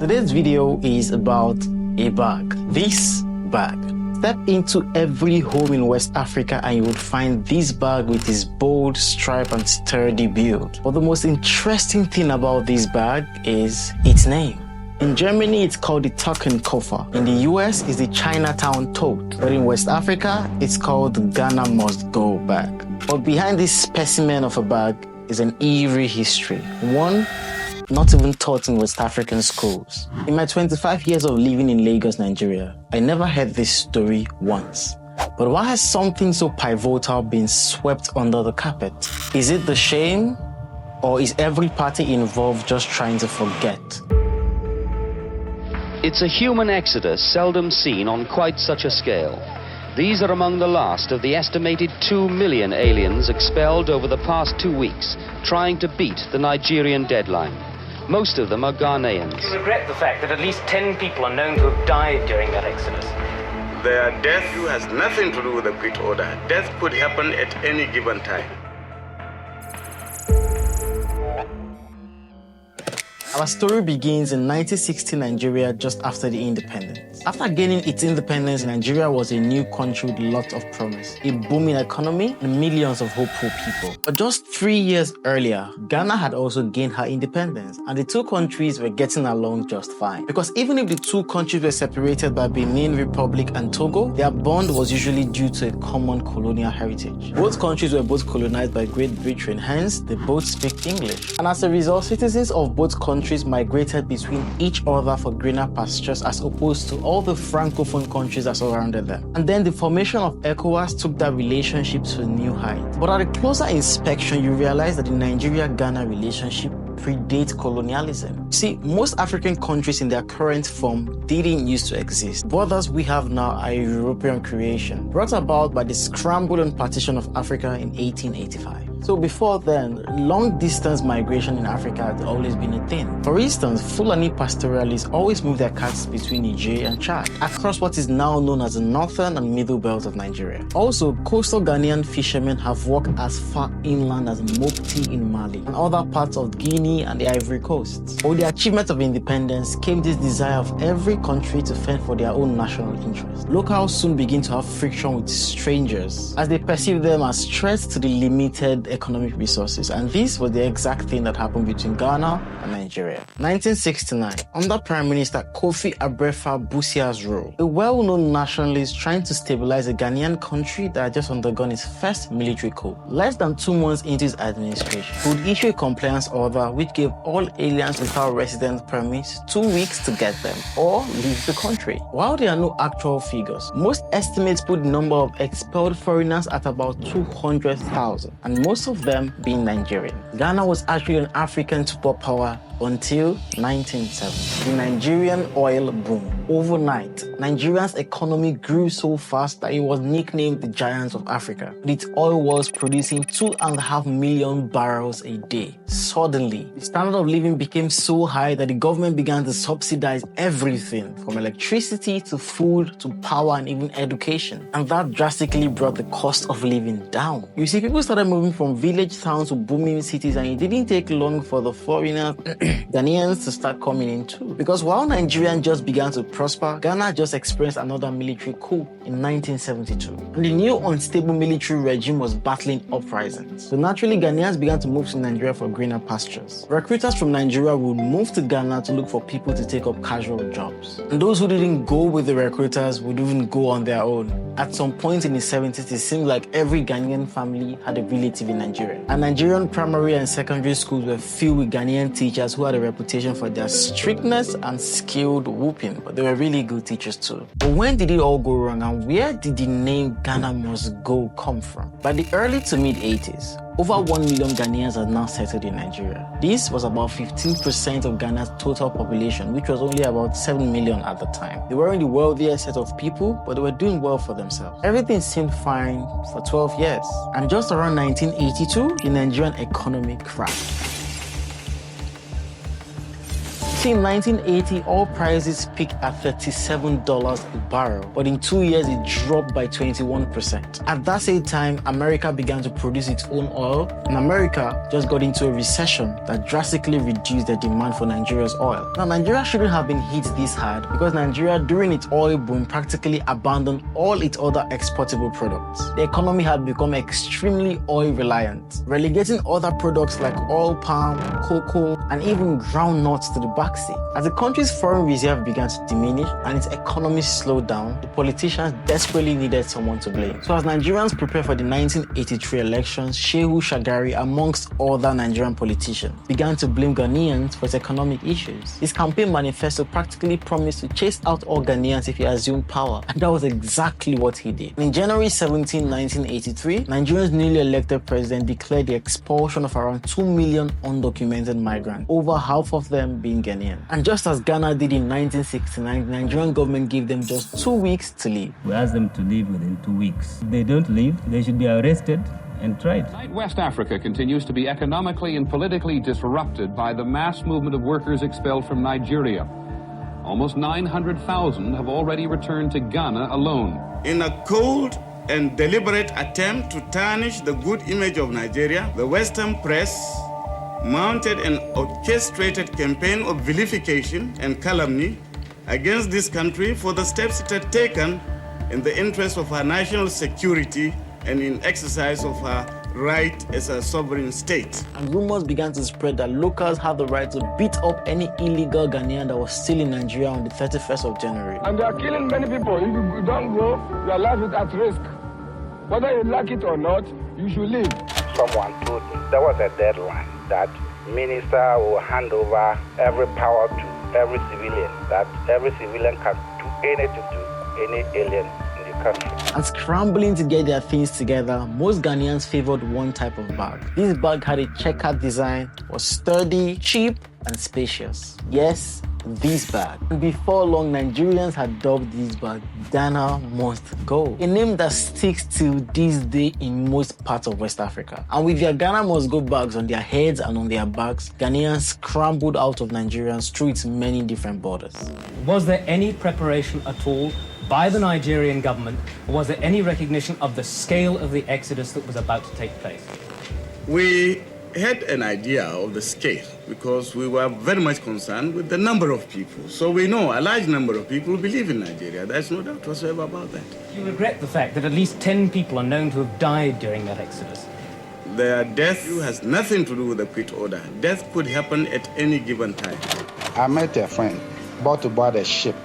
Today's video is about a bag. This bag. Step into every home in West Africa and you would find this bag with its bold, stripe and sturdy build. But the most interesting thing about this bag is its name. In Germany, it's called the Koffer. In the US, it's the Chinatown tote. But in West Africa, it's called the Ghana Must Go bag. But behind this specimen of a bag is an eerie history. One not even taught in West African schools. In my 25 years of living in Lagos, Nigeria, I never heard this story once. But why has something so pivotal been swept under the carpet? Is it the shame? Or is every party involved just trying to forget? It's a human exodus seldom seen on quite such a scale. These are among the last of the estimated 2 million aliens expelled over the past 2 weeks, trying to beat the Nigerian deadline. Most of them are Ghanaians. We regret the fact that at least 10 people are known to have died during that exodus. Their death has nothing to do with the quit order. Death could happen at any given time. Our story begins in 1960 Nigeria, just after the independence. After gaining its independence, Nigeria was a new country with lots of promise, a booming economy, and millions of hopeful people. But just 3 years earlier, Ghana had also gained her independence, and the two countries were getting along just fine. Because even if the two countries were separated by Benin Republic and Togo, their bond was usually due to a common colonial heritage. Both countries were both colonized by Great Britain, hence they both speak English. And as a result, citizens of both countries migrated between each other for greener pastures as opposed to all the francophone countries that surrounded them. And then the formation of ECOWAS took that relationship to a new height. But at a closer inspection, you realize that the Nigeria-Ghana relationship predates colonialism. See, most African countries in their current form didn't used to exist. Borders we have now are a European creation, brought about by the scramble and partition of Africa in 1885. So before then, long-distance migration in Africa had always been a thing. For instance, Fulani pastoralists always moved their cattle between Niger and Chad, across what is now known as the northern and middle belt of Nigeria. Also, coastal Ghanaian fishermen have walked as far inland as Mopti in Mali and other parts of Guinea and the Ivory Coast. With the achievement of independence came this desire of every country to fend for their own national interest. Locals soon begin to have friction with strangers as they perceive them as threats to the limited economic resources, and this was the exact thing that happened between Ghana and Nigeria. 1969, under Prime Minister Kofi Abrefa-Busia's rule, a well-known nationalist trying to stabilize a Ghanaian country that had just undergone its first military coup. Less than 2 months into his administration, he would issue a compliance order which gave all aliens without residence permits 2 weeks to get them or leave the country. While there are no actual figures, most estimates put the number of expelled foreigners at about 200,000, and most of them being Nigerian. Ghana was actually an African superpower until 1970, the Nigerian oil boom. Overnight, Nigeria's economy grew so fast that it was nicknamed the Giants of Africa, with its oil wells producing 2.5 million barrels a day. Suddenly, the standard of living became so high that the government began to subsidize everything from electricity to food to power and even education. And that drastically brought the cost of living down. You see, people started moving from village towns to booming cities, and it didn't take long for the foreigners Ghanaians to start coming in too. Because while Nigerians just began to prosper, Ghana just experienced another military coup in 1972. And the new unstable military regime was battling uprisings. So naturally, Ghanaians began to move to Nigeria for greener pastures. Recruiters from Nigeria would move to Ghana to look for people to take up casual jobs. And those who didn't go with the recruiters would even go on their own. At some point in the 70s, it seemed like every Ghanaian family had a relative in Nigeria. And Nigerian primary and secondary schools were filled with Ghanaian teachers who had a reputation for their strictness and skilled whooping, but they were really good teachers too. But when did it all go wrong, and where did the name Ghana Must Go come from? By the early to mid-80s, over 1 million Ghanaians are now settled in Nigeria. This was about 15% of Ghana's total population, which was only about 7 million at the time. They weren't the wealthiest set of people, but they were doing well for themselves. Everything seemed fine for 12 years. And just around 1982, the Nigerian economy crashed. See, in 1980, oil prices peaked at $37 a barrel, but in 2 years it dropped by 21%. At that same time, America began to produce its own oil, and America just got into a recession that drastically reduced the demand for Nigeria's oil. Now, Nigeria shouldn't have been hit this hard because Nigeria, during its oil boom, practically abandoned all its other exportable products. The economy had become extremely oil reliant, relegating other products like oil palm, cocoa, and even groundnuts to the backseat. As the country's foreign reserve began to diminish and its economy slowed down, the politicians desperately needed someone to blame. So as Nigerians prepared for the 1983 elections, Shehu Shagari, amongst other Nigerian politicians, began to blame Ghanaians for its economic issues. His campaign manifesto practically promised to chase out all Ghanaians if he assumed power, and that was exactly what he did. In January 17, 1983, Nigeria's newly elected president declared the expulsion of around 2 million undocumented migrants, over half of them being Ghanaian. And just as Ghana did in 1969, the Nigerian government gave them just 2 weeks to leave. We asked them to leave within 2 weeks. If they don't leave, they should be arrested and tried. West Africa continues to be economically and politically disrupted by the mass movement of workers expelled from Nigeria. Almost 900,000 have already returned to Ghana alone. In a cold and deliberate attempt to tarnish the good image of Nigeria, the Western press mounted an orchestrated campaign of vilification and calumny against this country for the steps it had taken in the interest of our national security and in exercise of our right as a sovereign state. And rumors began to spread that locals had the right to beat up any illegal Ghanaian that was still in Nigeria on the 31st of January. And they are killing many people. If you don't go, your life is at risk. Whether you like it or not, you should leave. Someone told me there was a deadline that minister will hand over every power to every civilian, that every civilian can do anything to any alien in the country. And scrambling to get their things together, most Ghanaians favored one type of bag. This bag had a checkered design, was sturdy, cheap, and spacious. Yes, this bag. And before long, Nigerians had dubbed this bag Ghana Must Go, a name that sticks till this day in most parts of West Africa. And with their Ghana Must Go bags on their heads and on their backs, Ghanaians scrambled out of Nigerians through its many different borders. Was there any preparation at all by the Nigerian government, or was there any recognition of the scale of the exodus that was about to take place? We had an idea of the scale because we were very much concerned with the number of people. So we know a large number of people believe in Nigeria. There's no doubt whatsoever about that. Do you regret the fact that at least 10 people are known to have died during that exodus? Their death has nothing to do with the quit order. Death could happen at any given time. I met a friend about aboard a ship,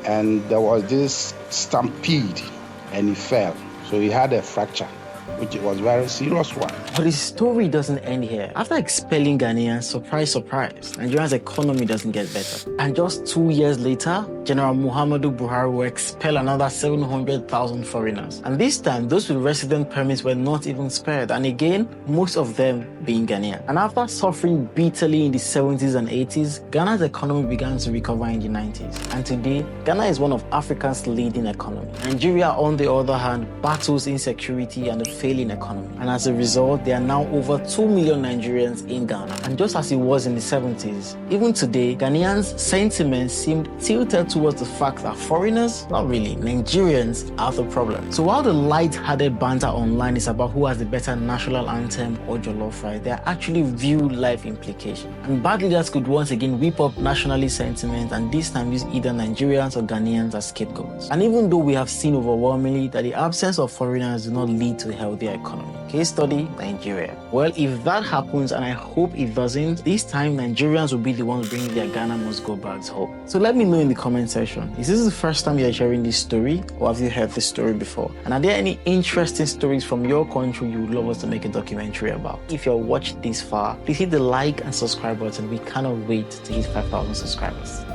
and there was this stampede, and he fell. So he had a fracture, which was a very serious one. But the story doesn't end here. After expelling Ghanaians, surprise, surprise, Nigeria's economy doesn't get better. And just 2 years later, General Muhammadu Buhari will expel another 700,000 foreigners. And this time, those with resident permits were not even spared. And again, most of them being Ghanaian. And after suffering bitterly in the 70s and 80s, Ghana's economy began to recover in the 90s. And today, Ghana is one of Africa's leading economies. Nigeria, on the other hand, battles insecurity and a failing economy. And as a result, there are now over 2 million Nigerians in Ghana. And just as it was in the 70s, even today, Ghanaians' sentiments seemed tilted towards the fact that foreigners, not really, Nigerians, are the problem. So while the light-hearted banter online is about who has the better national anthem or jollof rice, there are actually real-life implications. And bad leaders could once again whip up nationalist sentiment and this time use either Nigerians or Ghanaians as scapegoats. And even though we have seen overwhelmingly that the absence of foreigners does not lead to a healthier economy. Case study, Nigeria. Well, if that happens, and I hope it doesn't, this time Nigerians will be the ones bringing their Ghana Must Go bags home. So let me know in the comment section, is this the first time you're hearing this story, or have you heard this story before? And are there any interesting stories from your country you would love us to make a documentary about? If you're watched this far, please hit the like and subscribe button. We cannot wait to hit 5,000 subscribers.